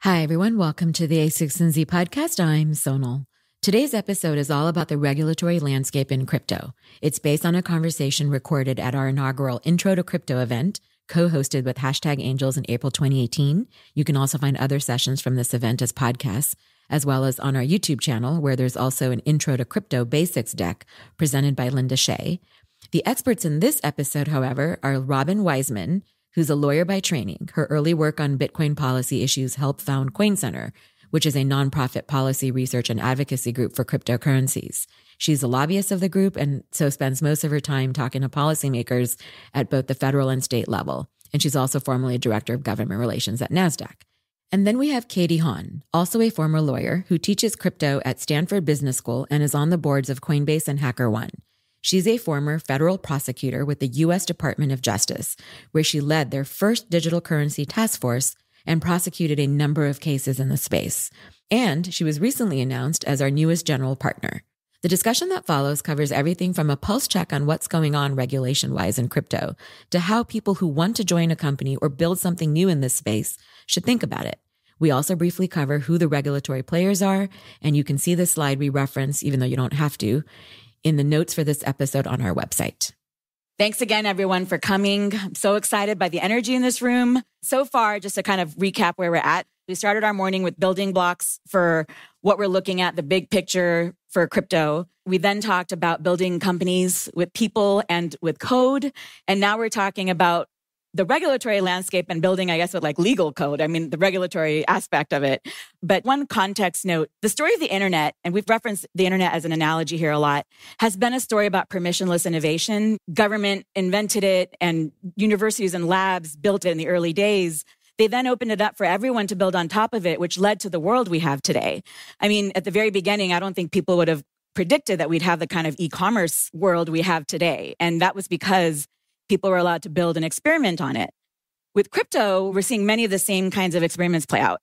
Hi, everyone. Welcome to the a16z podcast. I'm Sonal. Today's episode is all about the regulatory landscape in crypto. It's based on a conversation recorded at our inaugural Intro to Crypto event, co-hosted with #Angels in April 2018. You can also find other sessions from this event as podcasts, as well as on our YouTube channel, where there's also an Intro to Crypto Basics deck presented by Linda Shea. The experts in this episode, however, are Robin Weisman, who's a lawyer by training. Her early work on Bitcoin policy issues helped found Coin Center, which is a nonprofit policy research and advocacy group for cryptocurrencies. She's a lobbyist of the group and so spends most of her time talking to policymakers at both the federal and state level. And she's also formerly director of government relations at Nasdaq. And then we have Katie Haun, also a former lawyer who teaches crypto at Stanford Business School and is on the boards of Coinbase and HackerOne. She's a former federal prosecutor with the U.S. Department of Justice, where she led their first digital currency task force and prosecuted a number of cases in the space. And she was recently announced as our newest general partner. The discussion that follows covers everything from a pulse check on what's going on regulation-wise in crypto to how people who want to join a company or build something new in this space should think about it. We also briefly cover who the regulatory players are, and you can see the slide we reference, even though you don't have to, in the notes for this episode on our website. Thanks again, everyone, for coming. I'm so excited by the energy in this room. So far, just to kind of recap where we're at, we started our morning with building blocks for what we're looking at, the big picture for crypto. We then talked about building companies with people and with code. And now we're talking about the regulatory landscape and building, I guess, with like legal code. I mean, the regulatory aspect of it. But one context note, the story of the internet, and we've referenced the internet as an analogy here a lot, has been a story about permissionless innovation. Government invented it and universities and labs built it in the early days. They then opened it up for everyone to build on top of it, which led to the world we have today. I mean, at the very beginning, I don't think people would have predicted that we'd have the kind of e-commerce world we have today. And that was because people were allowed to build and experiment on it. With crypto, we're seeing many of the same kinds of experiments play out.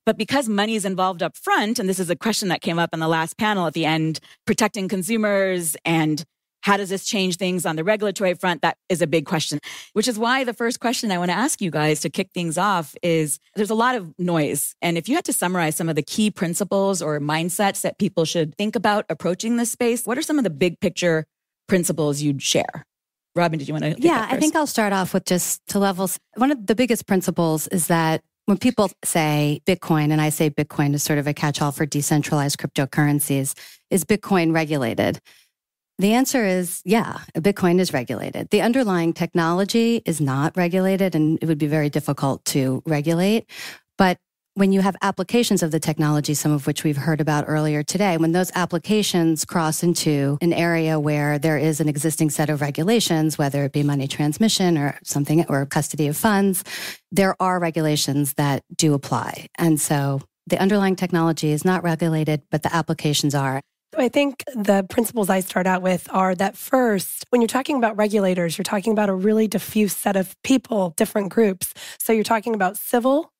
But because money is involved up front, and this is a question that came up in the last panel at the end, protecting consumers and how does this change things on the regulatory front? That is a big question, which is why the first question I want to ask you guys to kick things off is there's a lot of noise. And if you had to summarize some of the key principles or mindsets that people should think about approaching this space, what are some of the big picture principles you'd share? Robin, did you want to? Yeah, I think I'll start off with just to levels. One of the biggest principles is that when people say Bitcoin, and I say Bitcoin is sort of a catch-all for decentralized cryptocurrencies, is Bitcoin regulated? The answer is, yeah, Bitcoin is regulated. The underlying technology is not regulated, and it would be very difficult to regulate. But when you have applications of the technology, some of which we've heard about earlier today, when those applications cross into an area where there is an existing set of regulations, whether it be money transmission or something, or custody of funds, there are regulations that do apply. And so the underlying technology is not regulated, but the applications are. I think the principles I start out with are that first, when you're talking about regulators, you're talking about a really diffuse set of people, different groups. So you're talking about civil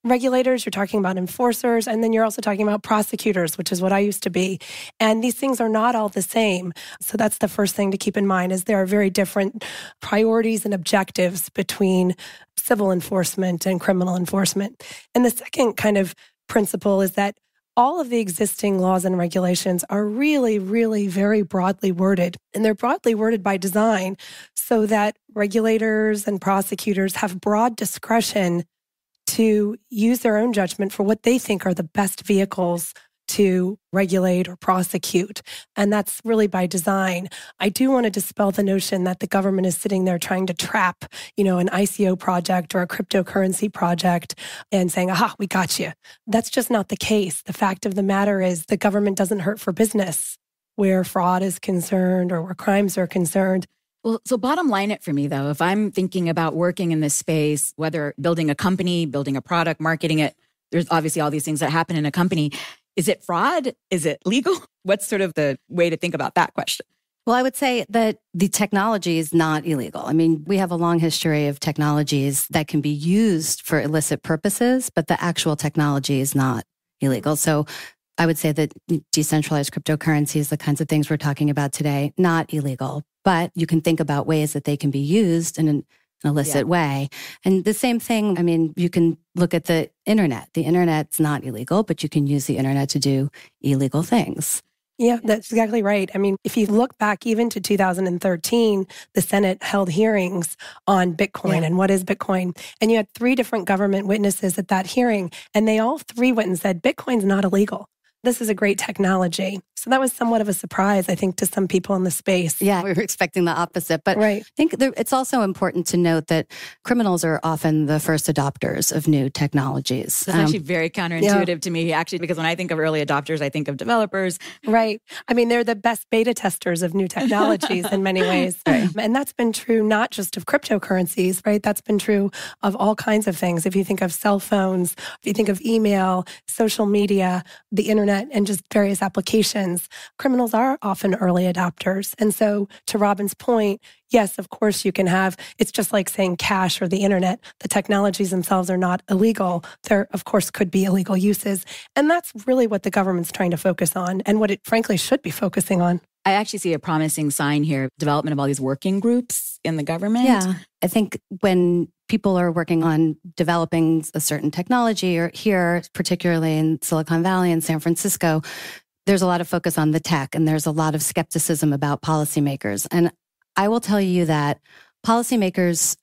regulators, you're talking about enforcers, and then you're also talking about prosecutors, which is what I used to be. And these things are not all the same. So that's the first thing to keep in mind, is there are very different priorities and objectives between civil enforcement and criminal enforcement. And the second kind of principle is that all of the existing laws and regulations are really, really very broadly worded. And they're broadly worded by design so that regulators and prosecutors have broad discretion to use their own judgment for what they think are the best vehicles to regulate or prosecute. And that's really by design. I do want to dispel the notion that the government is sitting there trying to trap, an ICO project or a cryptocurrency project and saying, aha, we got you. That's just not the case. The fact of the matter is the government doesn't hurt for business where fraud is concerned or where crimes are concerned. Well, so bottom line it for me, though, if I'm thinking about working in this space, whether building a company, building a product, marketing it, there's obviously all these things that happen in a company. Is it fraud? Is it legal? What's sort of the way to think about that question? Well, I would say that the technology is not illegal. I mean, we have a long history of technologies that can be used for illicit purposes, but the actual technology is not illegal. So I would say that decentralized cryptocurrencies, the kinds of things we're talking about today, not illegal, but you can think about ways that they can be used in an illicit way. And the same thing, I mean, you can look at the internet. The internet's not illegal, but you can use the internet to do illegal things. Yeah, that's exactly right. I mean, if you look back even to 2013, the Senate held hearings on Bitcoin and what is Bitcoin. And you had 3 different government witnesses at that hearing, and they all 3 went and said, Bitcoin's not illegal. This is a great technology. So that was somewhat of a surprise, I think, to some people in the space. Yeah, we were expecting the opposite. But I think it's also important to note that criminals are often the first adopters of new technologies. That's actually very counterintuitive to me, actually, because when I think of early adopters, I think of developers. Right. I mean, they're the best beta testers of new technologies in many ways. And that's been true not just of cryptocurrencies, right? That's been true of all kinds of things. If you think of cell phones, if you think of email, social media, the internet, and just various applications, criminals are often early adopters. And so to Robin's point, yes, of course you can have, it's just like saying cash or the internet. The technologies themselves are not illegal. There, of course, could be illegal uses. And that's really what the government's trying to focus on and what it frankly should be focusing on. I actually see a promising sign here, development of all these working groups in the government. Yeah, I think when people are working on developing a certain technology, or here, particularly in Silicon Valley and San Francisco, there's a lot of focus on the tech and there's a lot of skepticism about policymakers. And I will tell you that policymakers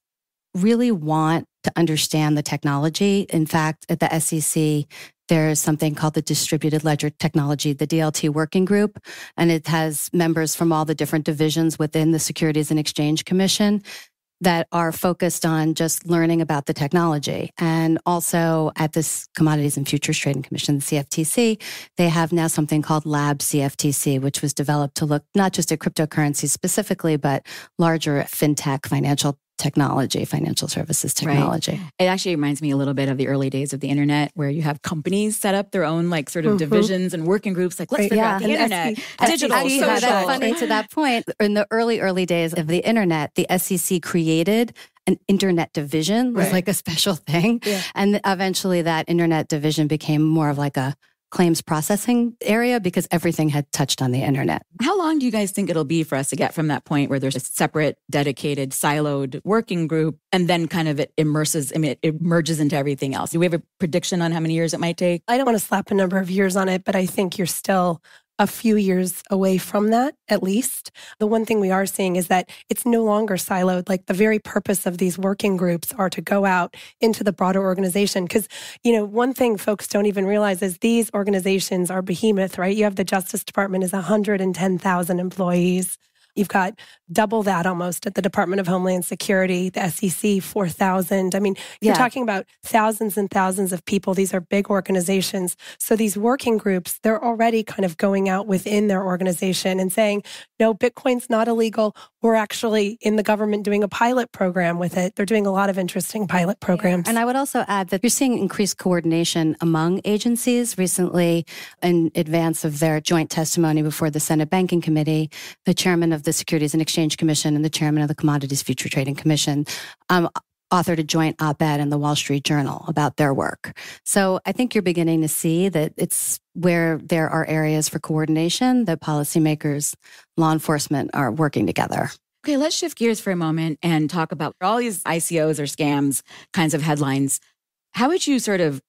really want to understand the technology. In fact, at the SEC, there's something called the Distributed Ledger Technology, the DLT Working Group, and it has members from all the different divisions within the Securities and Exchange Commission that are focused on just learning about the technology. And also at this Commodities and Futures Trading Commission, the CFTC, they have now something called Lab CFTC, which was developed to look not just at cryptocurrencies specifically, but larger fintech, financial technology, financial services technology. Right. It actually reminds me a little bit of the early days of the internet, where you have companies set up their own like sort of divisions and working groups, like let's figure out the internet, digital, social. That's funny to that point. In the early days of the internet, the SEC created an internet division. It was like a special thing. Yeah. And eventually that internet division became more of like a claims processing area because everything had touched on the internet. How long do you guys think it'll be for us to get from that point where there's a separate, dedicated, siloed working group and then kind of it merges into everything else? Do we have a prediction on how many years it might take? I don't want to slap a number of years on it, but I think you're still a few years away from that, at least. The one thing we are seeing is that it's no longer siloed. Like the very purpose of these working groups are to go out into the broader organization. Because, one thing folks don't even realize is these organizations are behemoth, right? You have the Justice Department is 110,000 employees. You've got double that almost at the Department of Homeland Security, the SEC, 4,000. I mean, you're talking about thousands and thousands of people. These are big organizations. So these working groups, they're already kind of going out within their organization and saying, no, Bitcoin's not illegal. We're actually in the government doing a pilot program with it. They're doing a lot of interesting pilot programs. Yeah. And I would also add that you're seeing increased coordination among agencies. Recently, in advance of their joint testimony before the Senate Banking Committee, the chairman of the Securities and Exchange Commission and the chairman of the Commodities Futures Trading Commission authored a joint op-ed in the Wall Street Journal about their work. So I think you're beginning to see that it's where there are areas for coordination that policymakers, law enforcement are working together. Okay, let's shift gears for a moment and talk about all these ICOs or scams kinds of headlines. How would you sort of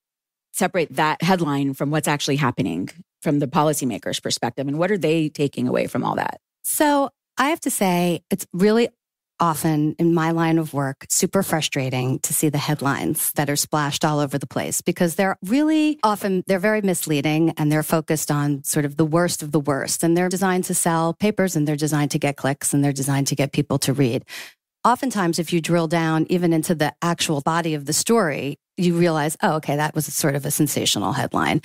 separate that headline from what's actually happening from the policymakers' perspective? And what are they taking away from all that? So I have to say, it's really often in my line of work, super frustrating to see the headlines that are splashed all over the place because they're very misleading and they're focused on sort of the worst of the worst. And they're designed to sell papers and they're designed to get clicks and they're designed to get people to read. Oftentimes, if you drill down even into the actual body of the story, you realize, oh, okay, that was sort of a sensational headline.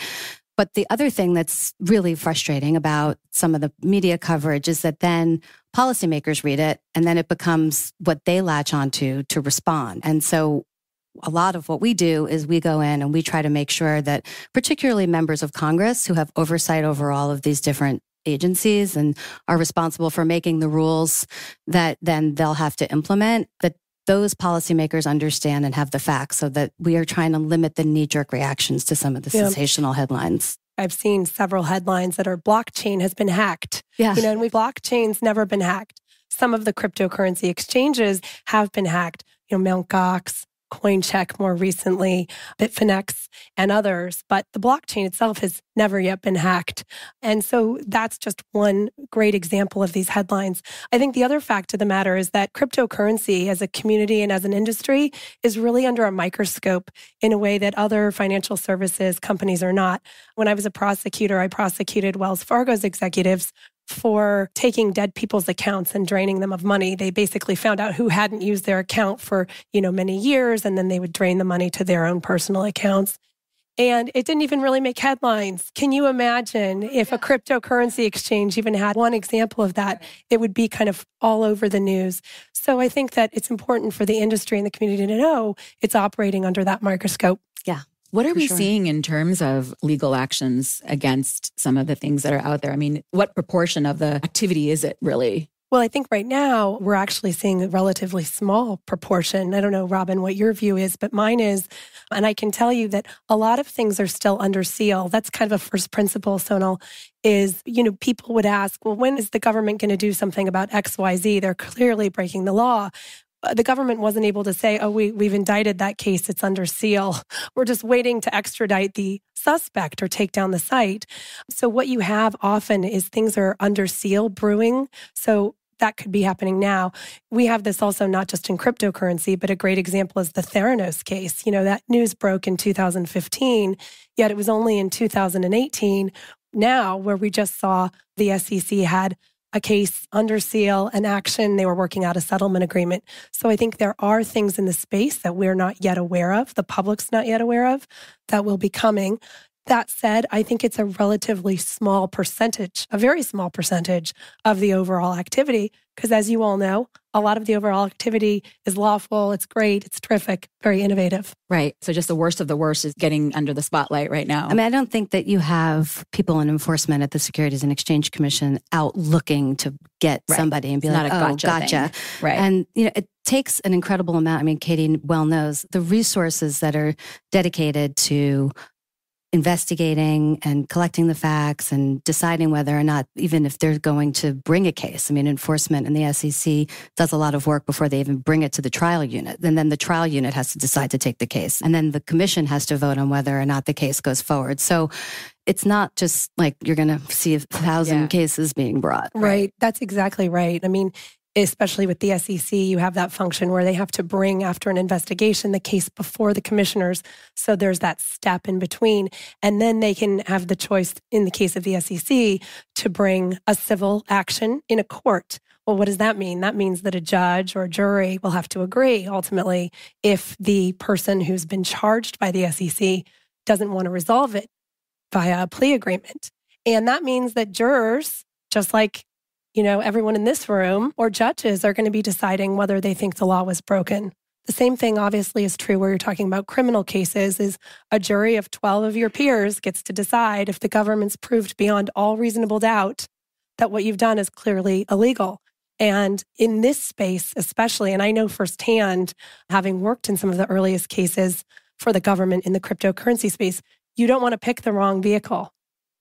But the other thing that's really frustrating about some of the media coverage is that then policymakers read it and then it becomes what they latch onto to respond. And so a lot of what we do is we go in and we try to make sure that particularly members of Congress who have oversight over all of these different agencies and are responsible for making the rules that then they'll have to implement, that those policymakers understand and have the facts so that we are trying to limit the knee-jerk reactions to some of the sensational headlines. I've seen several headlines that are blockchain has been hacked. Yeah. And blockchain's never been hacked. Some of the cryptocurrency exchanges have been hacked. Mt. Gox, CoinCheck more recently, Bitfinex, and others. But the blockchain itself has never yet been hacked. And so that's just one great example of these headlines. I think the other fact of the matter is that cryptocurrency as a community and as an industry is really under a microscope in a way that other financial services companies are not. When I was a prosecutor, I prosecuted Wells Fargo's executives for taking dead people's accounts and draining them of money. They basically found out who hadn't used their account for, many years, and then they would drain the money to their own personal accounts. And it didn't even really make headlines. Can you imagine if a cryptocurrency exchange even had one example of that? It would be kind of all over the news. So I think that it's important for the industry and the community to know it's operating under that microscope. Yeah. What are we seeing in terms of legal actions against some of the things that are out there? I mean, what proportion of the activity is it really? Well, I think right now we're actually seeing a relatively small proportion. I don't know, Robin, what your view is, but mine is, and I can tell you that a lot of things are still under seal. That's kind of a first principle, Sonal, is, people would ask, well, when is the government going to do something about XYZ? They're clearly breaking the law. The government wasn't able to say, we've indicted that case, it's under seal. We're just waiting to extradite the suspect or take down the site. So what you have often is things are under seal brewing. So that could be happening now. We have this also not just in cryptocurrency, but a great example is the Theranos case. That news broke in 2015, yet it was only in 2018 now where we just saw the SEC had a case under seal, an action. They were working out a settlement agreement. So I think there are things in the space that we're not yet aware of, the public's not yet aware of, that will be coming. That said, I think it's a relatively small percentage, a very small percentage of the overall activity, because as you all know, a lot of the overall activity is lawful, it's great, it's terrific, very innovative. Right. So just the worst of the worst is getting under the spotlight right now. I don't think that you have people in enforcement at the Securities and Exchange Commission out looking to get somebody and be like, oh, gotcha. Right. And, it takes an incredible amount. Katie well knows the resources that are dedicated to investigating and collecting the facts and deciding whether or not, even if they're going to bring a case. Enforcement and the SEC does a lot of work before they even bring it to the trial unit. And then the trial unit has to decide to take the case. And then the commission has to vote on whether or not the case goes forward. So it's not just like you're going to see 1,000 cases being brought. Right. That's exactly right. Especially with the SEC, you have that function where they have to bring, after an investigation, the case before the commissioners. So there's that step in between. And then they can have the choice, in the case of the SEC, to bring a civil action in a court. Well, what does that mean? That means that a judge or a jury will have to agree, ultimately, if the person who's been charged by the SEC doesn't want to resolve it via a plea agreement. And that means that jurors, just like everyone in this room, or judges, are going to be deciding whether they think the law was broken. The same thing obviously is true where you're talking about criminal cases, is a jury of 12 of your peers gets to decide if the government's proved beyond all reasonable doubt that what you've done is clearly illegal. And in this space especially, and I know firsthand, having worked in some of the earliest cases for the government in the cryptocurrency space, you don't want to pick the wrong vehicle.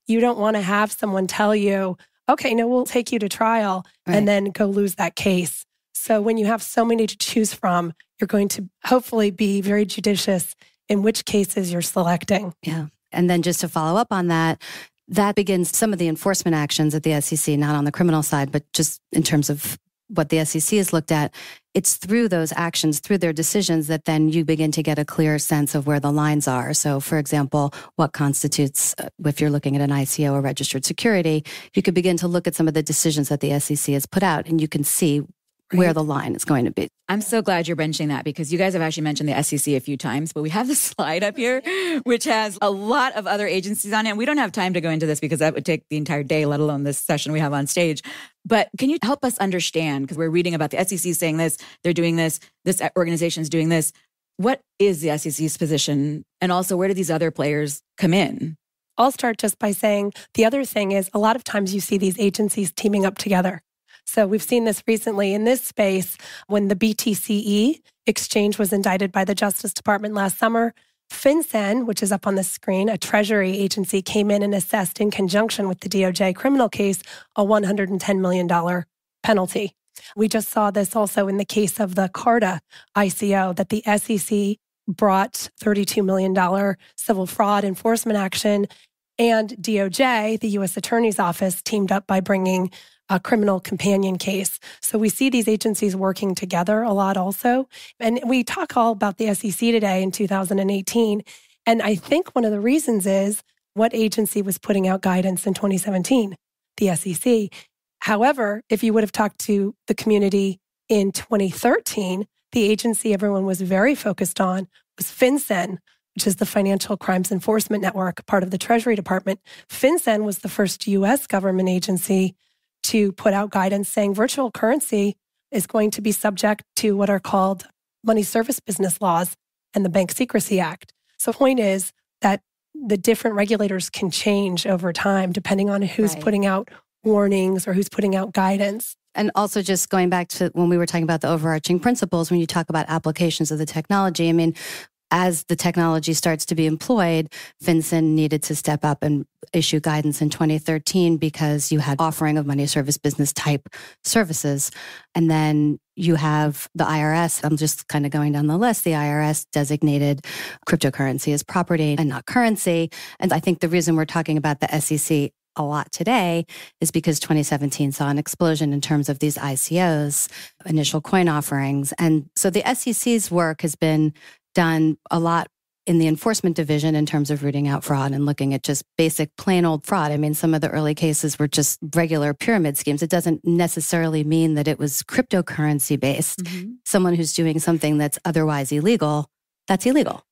You don't want to have someone tell you, okay, no, we'll take you to trial, and then go lose that case. So when you have so many to choose from, you're going to hopefully be very judicious in which cases you're selecting. Yeah. And then just to follow up on that, that begins some of the enforcement actions at the SEC, not on the criminal side, but just in terms of what the SEC has looked at. It's through those actions, through their decisions, that then you begin to get a clear sense of where the lines are. So, for example, what constitutes, if you're looking at an ICO or registered security, you could begin to look at some of the decisions that the SEC has put out, and you can see where the line is going to be. I'm so glad you're mentioning that, because you guys have actually mentioned the SEC a few times, but we have the slide up here, which has a lot of other agencies on it. And we don't have time to go into this because that would take the entire day, let alone this session we have on stage. But can you help us understand, because we're reading about the SEC saying this, they're doing this organization is doing this. What is the SEC's position? And also, where do these other players come in? I'll start just by saying the other thing is a lot of times you see these agencies teaming up together. So we've seen this recently in this space when the BTCE exchange was indicted by the Justice Department last summer. FinCEN, which is up on the screen, a Treasury agency, came in and assessed in conjunction with the DOJ criminal case a $110 million penalty. We just saw this also in the case of the Carta ICO, that the SEC brought $32 million civil fraud enforcement action, and DOJ, the U.S. Attorney's Office, teamed up by bringing a criminal companion case. So we see these agencies working together a lot also. And we talk all about the SEC today in 2018. And I think one of the reasons is what agency was putting out guidance in 2017? The SEC. However, if you would have talked to the community in 2013, the agency everyone was very focused on was FinCEN, which is the Financial Crimes Enforcement Network, part of the Treasury Department. FinCEN was the first U.S. government agency to put out guidance saying virtual currency is going to be subject to what are called money service business laws and the Bank Secrecy Act. So the point is that the different regulators can change over time depending on who's putting out warnings or who's putting out guidance. And also just going back to when we were talking about the overarching principles, when you talk about applications of the technology, I mean, as the technology starts to be employed, FinCEN needed to step up and issue guidance in 2013 because you had offering of money service business type services. And then you have the IRS. I'm just kind of going down the list. The IRS designated cryptocurrency as property and not currency. And I think the reason we're talking about the SEC a lot today is because 2017 saw an explosion in terms of these ICOs, initial coin offerings. And so the SEC's work has been done a lot in the enforcement division in terms of rooting out fraud and looking at just basic plain old fraud. I mean, some of the early cases were just regular pyramid schemes. It doesn't necessarily mean that it was cryptocurrency based. Mm-hmm. Someone who's doing something that's otherwise illegal, that's illegal.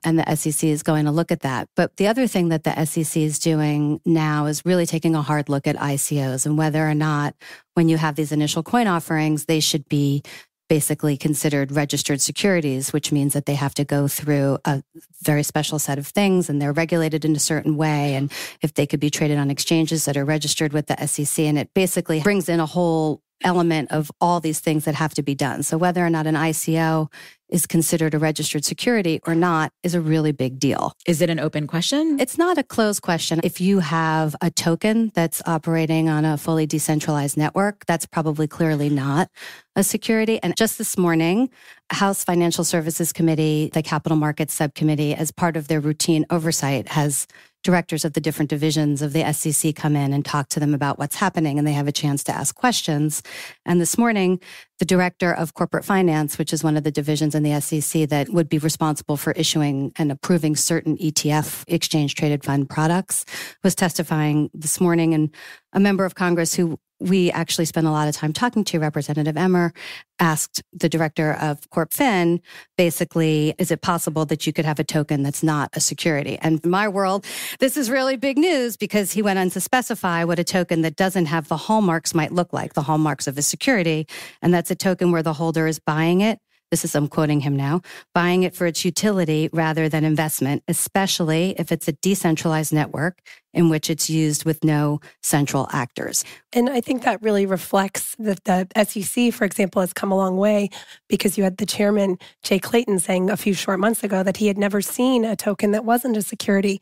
And the SEC is going to look at that. But the other thing that the SEC is doing now is really taking a hard look at ICOs and whether or not when you have these initial coin offerings, they should be basically considered registered securities, which means that they have to go through a very special set of things and they're regulated in a certain way. And if they could be traded on exchanges that are registered with the SEC, and it basically brings in a whole element of all these things that have to be done. So whether or not an ICO is considered a registered security or not is a really big deal. Is it an open question? It's not a closed question. If you have a token that's operating on a fully decentralized network, that's probably clearly not a security. And just this morning, House Financial Services Committee, the Capital Markets Subcommittee, as part of their routine oversight, has directors of the different divisions of the SEC come in and talk to them about what's happening, and they have a chance to ask questions. And this morning, the director of corporate finance, which is one of the divisions in the SEC that would be responsible for issuing and approving certain ETF, exchange traded fund products, was testifying this morning. And a member of Congress who we actually spent a lot of time talking to, Representative Emmer, asked the director of Corp Fin, basically, is it possible that you could have a token that's not a security? And in my world, this is really big news because he went on to specify what a token that doesn't have the hallmarks might look like, the hallmarks of a security. And that's a token where the holder is buying it. This is, I'm quoting him now, buying it for its utility rather than investment, especially if it's a decentralized network in which it's used with no central actors. And I think that really reflects that the SEC, for example, has come a long way because you had the chairman, Jay Clayton, saying a few short months ago that he had never seen a token that wasn't a security.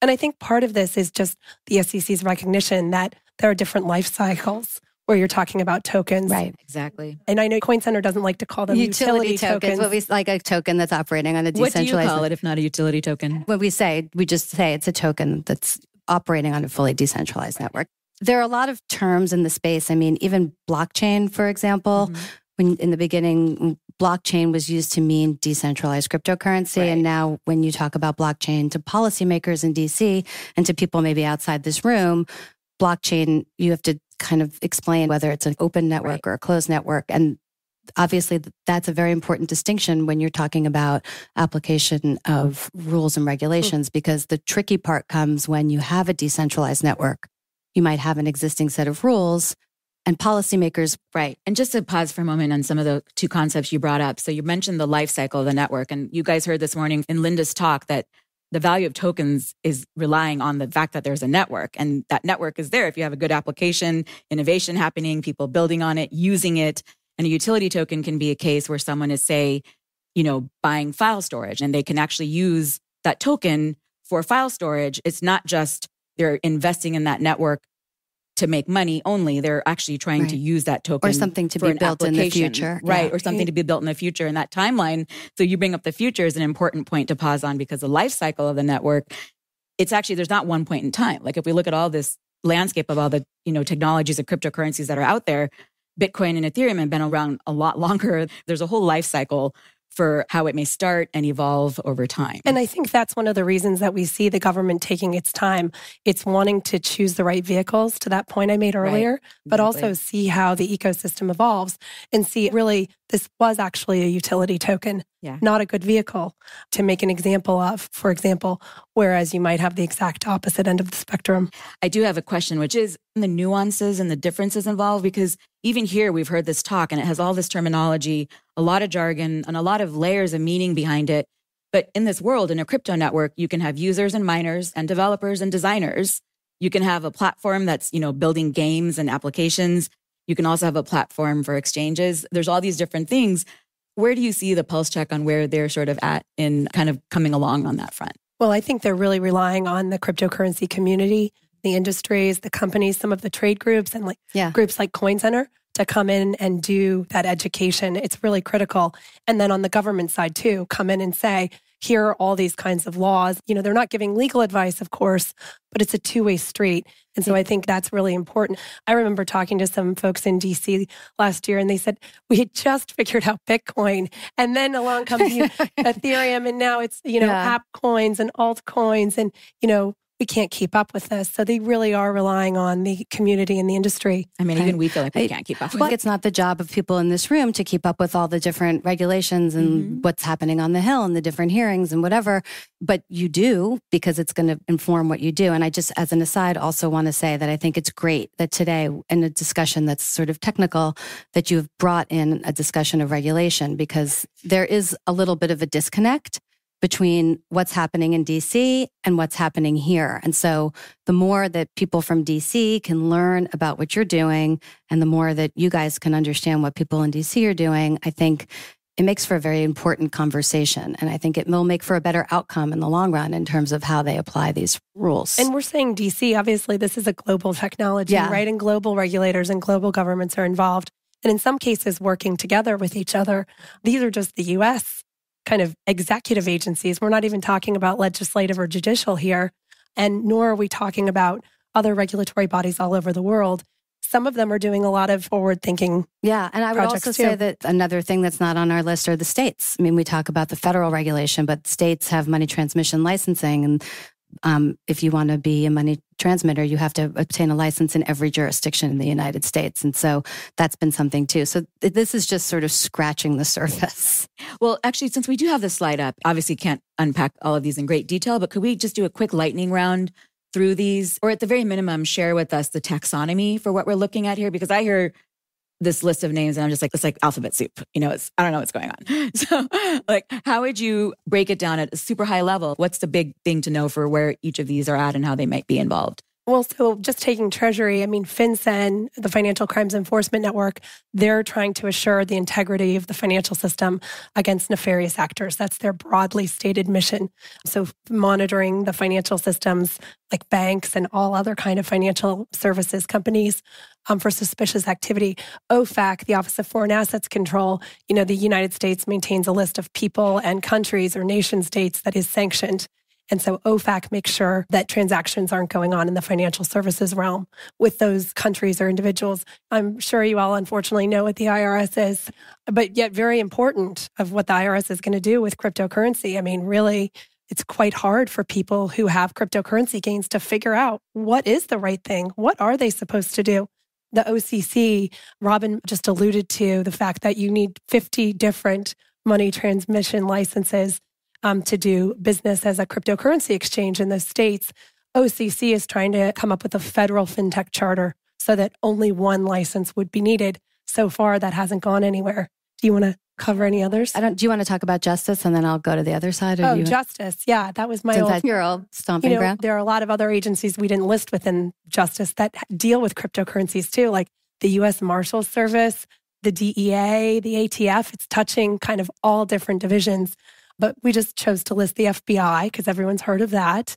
And I think part of this is just the SEC's recognition that there are different life cycles where you're talking about tokens. Right, exactly. And I know Coin Center doesn't like to call them utility tokens. What we like a token that's operating on a decentralized... What do you call it if not a utility token? When we just say it's a token that's operating on a fully decentralized network. There are a lot of terms in the space. I mean, even blockchain, for example, when in the beginning, blockchain was used to mean decentralized cryptocurrency. Right. And now when you talk about blockchain to policymakers in DC and to people maybe outside this room, blockchain, you have to kind of explain whether it's an open network or a closed network. And obviously, that's a very important distinction when you're talking about application of rules and regulations, because the tricky part comes when you have a decentralized network. You might have an existing set of rules and policymakers. Right. And just to pause for a moment on some of the two concepts you brought up. So you mentioned the life cycle of the network. And you guys heard this morning in Linda's talk that the value of tokens is relying on the fact that there's a network, and that network is there if you have a good application, innovation happening, people building on it, using it. And a utility token can be a case where someone is, say, buying file storage, and they can actually use that token for file storage. It's not just they're investing in that network to make money only. They're actually trying to use that token or something to be built in the future. Right. Or something to be built in the future. And that timeline, so you bring up the future is an important point to pause on, because the life cycle of the network, it's actually, there's not one point in time. Like if we look at all this landscape of all the, technologies and cryptocurrencies that are out there, Bitcoin and Ethereum have been around a lot longer. There's a whole life cycle for how it may start and evolve over time. And I think that's one of the reasons that we see the government taking its time. It's wanting to choose the right vehicles, to that point I made earlier, but also see how the ecosystem evolves and see really this was actually a utility token, not a good vehicle to make an example of, for example, whereas you might have the exact opposite end of the spectrum. I do have a question, which is the nuances and the differences involved, because even here we've heard this talk and it has all this terminology, a lot of jargon and a lot of layers of meaning behind it. But in this world, in a crypto network, you can have users and miners and developers and designers. You can have a platform that's, building games and applications. You can also have a platform for exchanges. There's all these different things. Where do you see the pulse check on where they're sort of at in kind of coming along on that front? Well, I think they're really relying on the cryptocurrency community, the industries, the companies, some of the trade groups, and groups like Coin Center to come in and do that education. It's really critical. And then on the government side too, come in and say, here are all these kinds of laws. They're not giving legal advice, of course, but it's a two-way street. And so I think that's really important. I remember talking to some folks in DC last year, and they said, we had just figured out Bitcoin. And then along comes Ethereum, and now it's, app coins and altcoins, and, we can't keep up with this. So they really are relying on the community and the industry. I mean, even we feel like we can't keep up with it. It's not the job of people in this room to keep up with all the different regulations and what's happening on the Hill and the different hearings and whatever. But you do, because it's going to inform what you do. And I just, as an aside, also want to say that I think it's great that today, in a discussion that's sort of technical, that you've brought in a discussion of regulation, because there is a little bit of a disconnect between what's happening in DC and what's happening here. And so the more that people from DC can learn about what you're doing, and the more that you guys can understand what people in DC are doing, I think it makes for a very important conversation. And I think it will make for a better outcome in the long run in terms of how they apply these rules. And we're saying DC, obviously this is a global technology, right? And global regulators and global governments are involved. And in some cases working together with each other. These are just the US kind of executive agencies. We're not even talking about legislative or judicial here, and nor are we talking about other regulatory bodies all over the world. Some of them are doing a lot of forward-thinking and I would also say that another thing that's not on our list are the states. I mean, we talk about the federal regulation, but states have money transmission licensing, and if you want to be a money transmitter, you have to obtain a license in every jurisdiction in the United States. And so that's been something too. So this is just sort of scratching the surface. Well, actually, since we do have the slide up, obviously can't unpack all of these in great detail, but could we just do a quick lightning round through these? Or at the very minimum, share with us the taxonomy for what we're looking at here? Because I hear this list of names and I'm just like, it's like alphabet soup. I don't know what's going on. So how would you break it down at a super high level? What's the big thing to know for where each of these are at and how they might be involved? Well, so just taking Treasury, FinCEN, the Financial Crimes Enforcement Network, they're trying to assure the integrity of the financial system against nefarious actors. That's their broadly stated mission. So monitoring the financial systems like banks and all other kind of financial services companies for suspicious activity. OFAC, the Office of Foreign Assets Control, the United States maintains a list of people and countries or nation states that is sanctioned. And so OFAC makes sure that transactions aren't going on in the financial services realm with those countries or individuals. I'm sure you all unfortunately know what the IRS is, but yet very important of what the IRS is going to do with cryptocurrency. Really, it's quite hard for people who have cryptocurrency gains to figure out what is the right thing. What are they supposed to do? The OCC, Robin just alluded to the fact that you need 50 different money transmission licenses to do business as a cryptocurrency exchange in the states. OCC is trying to come up with a federal fintech charter so that only one license would be needed. So far, that hasn't gone anywhere. Do you want to cover any others? Do you want to talk about justice and then I'll go to the other side? Justice. Yeah, that was your old stomping ground. There are a lot of other agencies we didn't list within justice that deal with cryptocurrencies too, like the U.S. Marshals Service, the DEA, the ATF. It's touching kind of all different divisions. But we just chose to list the FBI because everyone's heard of that.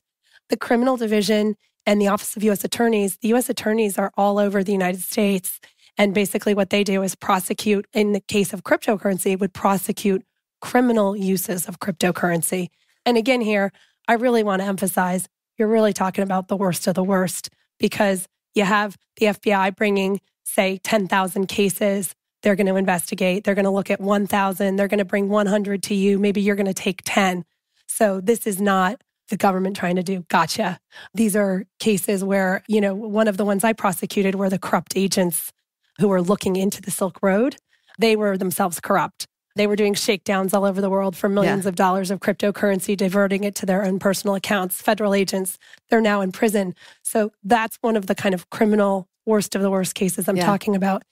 The criminal division and the Office of U.S. Attorneys. The U.S. Attorneys are all over the United States. And basically what they do is prosecute, in the case of cryptocurrency, would prosecute criminal uses of cryptocurrency. And again here, I really want to emphasize, you're really talking about the worst of the worst, because you have the FBI bringing, say, 10,000 cases. They're going to investigate. They're going to look at 1,000. They're going to bring 100 to you. Maybe you're going to take 10. So this is not the government trying to do gotcha. These are cases where, one of the ones I prosecuted were the corrupt agents who were looking into the Silk Road. They were themselves corrupt. They were doing shakedowns all over the world for millions of dollars of cryptocurrency, diverting it to their own personal accounts. Federal agents, they're now in prison. So that's one of the kind of criminal worst of the worst cases I'm talking about.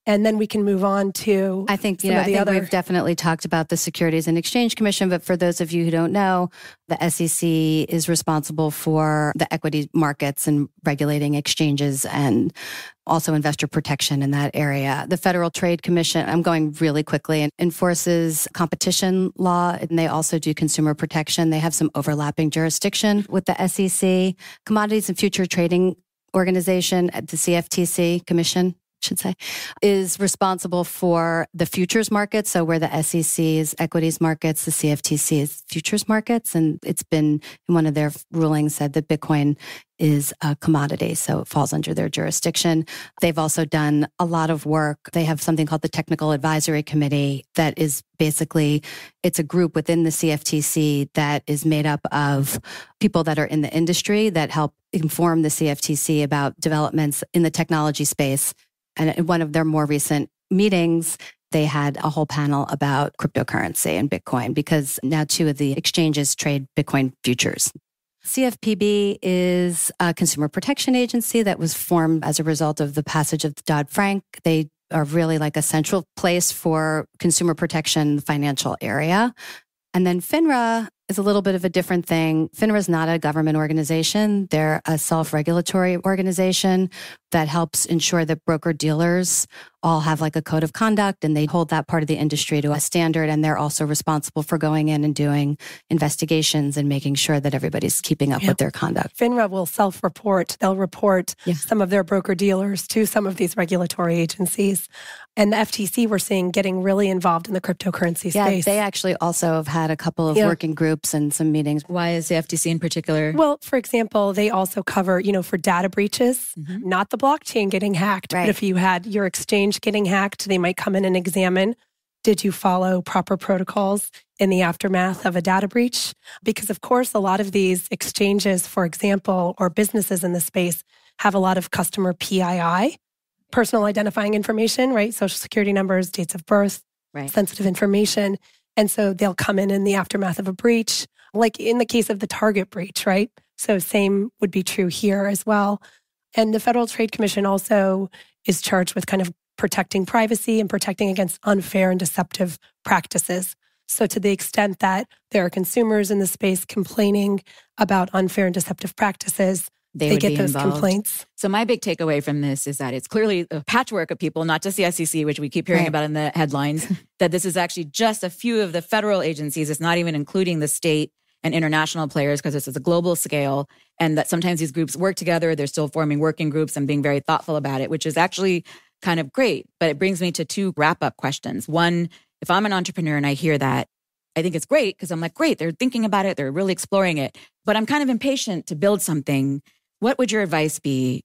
And then we can move on to I think we've definitely talked about the Securities and Exchange Commission, but for those of you who don't know, the SEC is responsible for the equity markets and regulating exchanges and also investor protection in that area. The Federal Trade Commission, I'm going really quickly, and enforces competition law, and they also do consumer protection. They have some overlapping jurisdiction with the SEC. Commodities and Future Trading Organization at the CFTC Commission, should say, is responsible for the futures markets. So where the SEC is equities markets, the CFTC is futures markets. And it's been, in one of their rulings, said that Bitcoin is a commodity, so it falls under their jurisdiction. They've also done a lot of work. They have something called the Technical Advisory Committee that is basically, it's a group within the CFTC that is made up of people that are in the industry that help inform the CFTC about developments in the technology space. And in one of their more recent meetings, they had a whole panel about cryptocurrency and Bitcoin, because now 2 of the exchanges trade Bitcoin futures. CFPB is a consumer protection agency that was formed as a result of the passage of the Dodd-Frank. They are really like a central place for consumer protection financial area. And then Finra is a little bit of a different thing. Finra is not a government organization. They're a self-regulatory organization that helps ensure that broker-dealers all have like a code of conduct, and they hold that part of the industry to a standard. And they're also responsible for going in and doing investigations and making sure that everybody's keeping up with their conduct. Finra will self-report. They'll report some of their broker-dealers to some of these regulatory agencies. And the FTC, we're seeing, getting really involved in the cryptocurrency space. Yeah, they actually also have had a couple of working groups and some meetings. Why is the FTC in particular? Well, for example, they also cover, for data breaches, not the blockchain getting hacked, but if you had your exchange getting hacked, they might come in and examine, did you follow proper protocols in the aftermath of a data breach? Because, of course, a lot of these exchanges, for example, or businesses in the space have a lot of customer PII, personal identifying information, right? Social security numbers, dates of birth, sensitive information. And so they'll come in the aftermath of a breach, like in the case of the Target breach, right? So same would be true here as well. And the Federal Trade Commission also is charged with kind of protecting privacy and protecting against unfair and deceptive practices. So to the extent that there are consumers in the space complaining about unfair and deceptive practices, they get those complaints. So my big takeaway from this is that it's clearly a patchwork of people, not just the SEC, which we keep hearing about in the headlines, that this is actually just a few of the federal agencies. It's not even including the state and international players, because this is a global scale, and that sometimes these groups work together. They're still forming working groups and being very thoughtful about it, which is actually kind of great. But it brings me to 2 wrap-up questions. One, if I'm an entrepreneur and I hear that, I think it's great, because I'm like, great, they're thinking about it. They're really exploring it. But I'm kind of impatient to build something. What would your advice be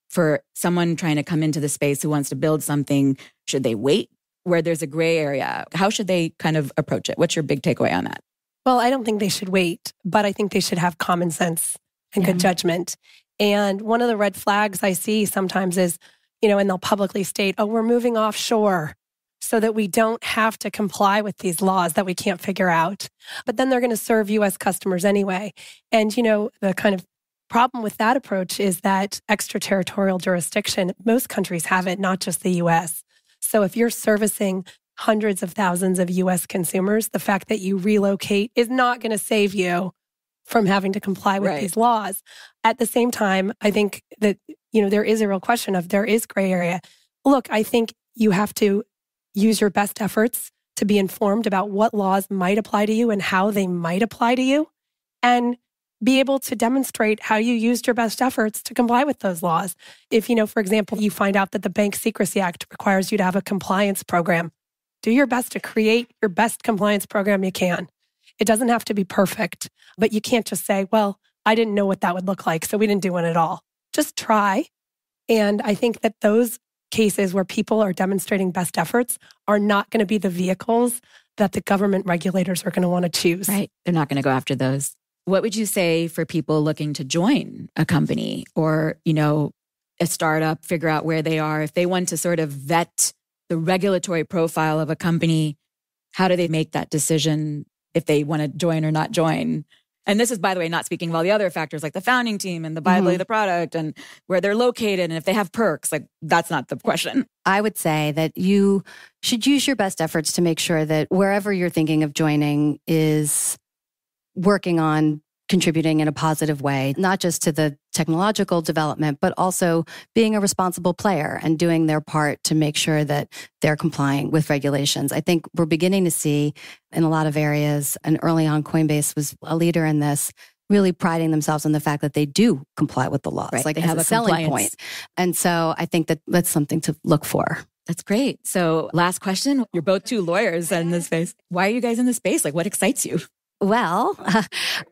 for someone trying to come into the space who wants to build something? Should they wait where there's a gray area? How should they kind of approach it? What's your big takeaway on that? Well, I don't think they should wait, but I think they should have common sense and good judgment. And one of the red flags I see sometimes is, and they'll publicly state, oh, we're moving offshore so that we don't have to comply with these laws that we can't figure out. But then they're going to serve U.S. customers anyway. And, the kind of problem with that approach is that extraterritorial jurisdiction, most countries have it, not just the U.S. So if you're servicing hundreds of thousands of U.S. consumers, the fact that you relocate is not going to save you from having to comply with these laws. At the same time, I think that, there is a real question of there is gray area. Look, I think you have to use your best efforts to be informed about what laws might apply to you and how they might apply to you. And be able to demonstrate how you used your best efforts to comply with those laws. If, for example, you find out that the Bank Secrecy Act requires you to have a compliance program, do your best to create your best compliance program you can. It doesn't have to be perfect, but you can't just say, well, I didn't know what that would look like, so we didn't do one at all. Just try. And I think that those cases where people are demonstrating best efforts are not going to be the vehicles that the government regulators are going to want to choose. Right. They're not going to go after those. What would you say for people looking to join a company or, a startup, figure out where they are? If they want to sort of vet the regulatory profile of a company, how do they make that decision if they want to join or not join? And this is, by the way, not speaking of all the other factors like the founding team and the viability of the product and where they're located and if they have perks. Like, that's not the question. I would say that you should use your best efforts to make sure that wherever you're thinking of joining is working on contributing in a positive way, not just to the technological development, but also being a responsible player and doing their part to make sure that they're complying with regulations. I think we're beginning to see in a lot of areas, and early on Coinbase was a leader in this, really priding themselves on the fact that they do comply with the laws. Right. Like they as have a selling compliance point. And so I think that that's something to look for. That's great. So last question. You're both two lawyers in this space. Why are you guys in this space? Like, what excites you? Well,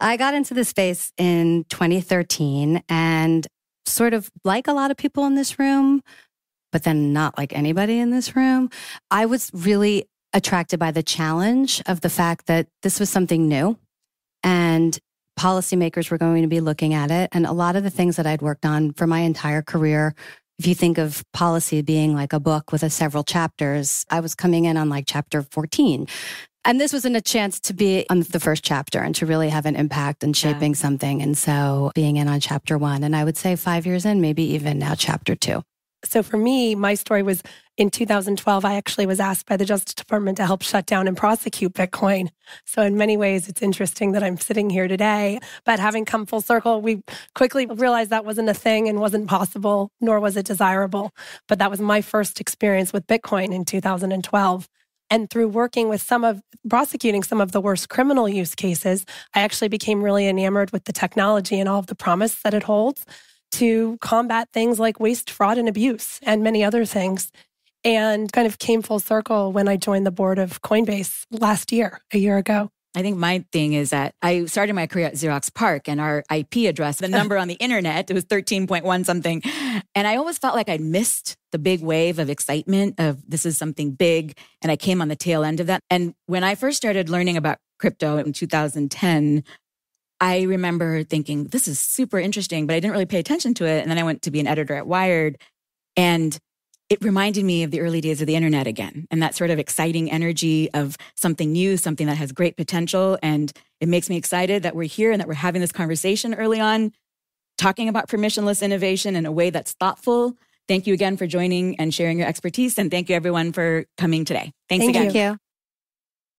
I got into this space in 2013 and sort of like a lot of people in this room, but then not like anybody in this room, I was really attracted by the challenge of the fact that this was something new and policymakers were going to be looking at it. And a lot of the things that I'd worked on for my entire career, if you think of policy being like a book with several chapters, I was coming in on like chapter 14. And this wasn't a chance to be on the first chapter and to really have an impact in shaping something. And so being in on chapter 1, and I would say 5 years in, maybe even now chapter 2. So for me, my story was in 2012, I actually was asked by the Justice Department to help shut down and prosecute Bitcoin. So in many ways, it's interesting that I'm sitting here today. But having come full circle, we quickly realized that wasn't a thing and wasn't possible, nor was it desirable. But that was my first experience with Bitcoin in 2012. And through working with prosecuting some of the worst criminal use cases, I actually became really enamored with the technology and all of the promise that it holds to combat things like waste, fraud, and abuse, and many other things. And kind of came full circle when I joined the board of Coinbase a year ago. I think my thing is that I started my career at Xerox PARC and our IP address, the number on the internet, it was 13.1 something. And I always felt like I'd missed the big wave of excitement of this is something big. And I came on the tail end of that. And when I first started learning about crypto in 2010, I remember thinking, this is super interesting, but I didn't really pay attention to it. And then I went to be an editor at Wired, and it reminded me of the early days of the internet again, and that sort of exciting energy of something new, something that has great potential. And it makes me excited that we're here and that we're having this conversation early on, talking about permissionless innovation in a way that's thoughtful. Thank you again for joining and sharing your expertise. And thank you everyone for coming today. Thanks again. Thank you.